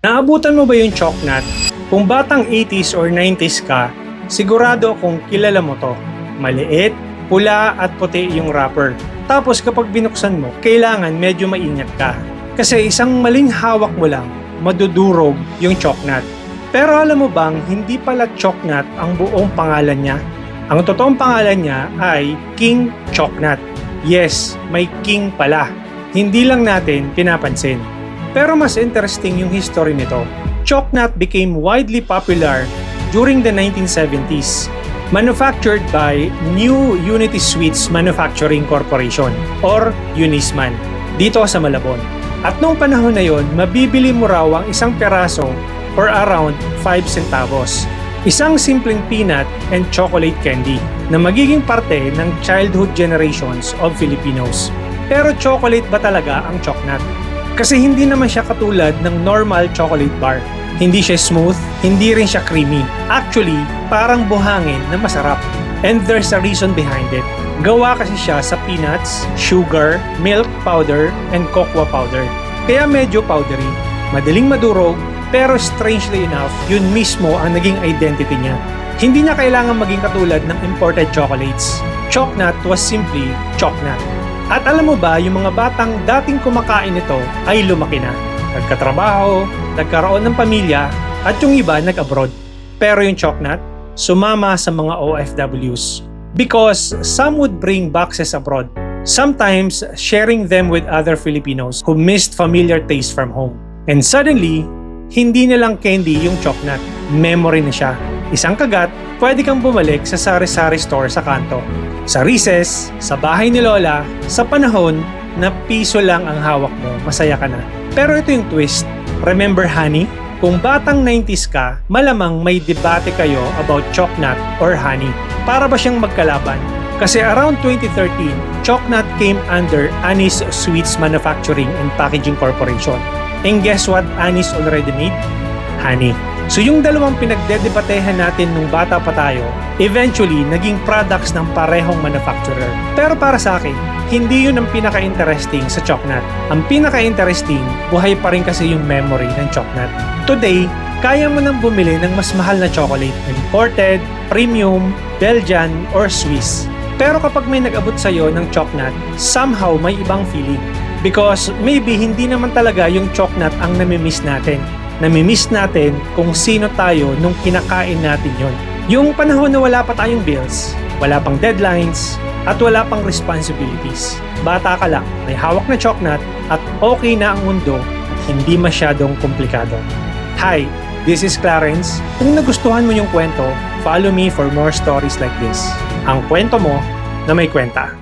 Naabutan mo ba yung chocnut? Kung batang 80s or 90s ka, sigurado akong kilala mo to. Maliit, pula at puti yung wrapper. Tapos kapag binuksan mo, kailangan medyo maingat ka. Kasi isang maling hawak mo lang, madudurog yung chocnut. Pero alam mo bang hindi pala chocnut ang buong pangalan niya? Ang totoong pangalan niya ay King Chocnut. Yes, may king pala. Hindi lang natin pinapansin. Pero mas interesting yung history nito. Chocnut became widely popular during the 1970s. Manufactured by New Unity Sweets Manufacturing Corporation or Unisman dito sa Malabon. At noong panahon na yon, mabibili mo raw ang isang peraso for around 5 centavos. Isang simpleng peanut and chocolate candy na magiging parte ng childhood generations of Filipinos. Pero chocolate ba talaga ang chocnut? Kasi hindi naman siya katulad ng normal chocolate bar. Hindi siya smooth, hindi rin siya creamy. Actually, parang buhangin na masarap. And there's a reason behind it. Gawa kasi siya sa peanuts, sugar, milk powder, and cocoa powder. Kaya medyo powdery, madaling madurog, pero strangely enough, yun mismo ang naging identity niya. Hindi niya kailangan maging katulad ng imported chocolates. Chocnut was simply chocnut. At alam mo ba, yung mga batang dating kumakain nito ay lumaki na. Nagkatrabaho, nagkaroon ng pamilya, at yung iba nag-abroad. Pero yung chocnut, sumama sa mga OFWs. Because some would bring boxes abroad. Sometimes sharing them with other Filipinos who missed familiar taste from home. And suddenly, hindi na lang candy yung chocnut. Memory na siya. Isang kagat, pwede kang bumalik sa sari-sari store sa kanto. Sa recess, sa bahay ni Lola, sa panahon na piso lang ang hawak mo, masaya ka na. Pero ito yung twist. Remember honey? Kung batang 90s ka, malamang may debate kayo about chocnut or honey. Para ba siyang magkalaban? Kasi around 2013, chocnut came under Annie's Sweets Manufacturing and Packaging Corporation. And guess what Annie's already made? Honey. So yung dalawang pinagdedebatehan natin nung bata pa tayo, eventually naging products ng parehong manufacturer. Pero para sa akin, hindi yun ang pinaka-interesting sa chocnut. Ang pinaka-interesting, buhay pa rin kasi yung memory ng chocnut. Today, kaya mo nang bumili ng mas mahal na chocolate, imported, premium, Belgian, or Swiss. Pero kapag may nag-abot sa'yo ng chocnut, somehow may ibang feeling. Because maybe hindi naman talaga yung chocnut ang namimiss natin. Namimiss natin kung sino tayo nung kinakain natin yon. Yung panahon na wala pa tayong bills, wala pang deadlines, at wala pang responsibilities. Bata ka lang, may hawak na chocnut, at okay na ang mundo at hindi masyadong komplikado. Hi, this is Clarence. Kung nagustuhan mo yung kwento, follow me for more stories like this. Ang kwento mo na may kwenta.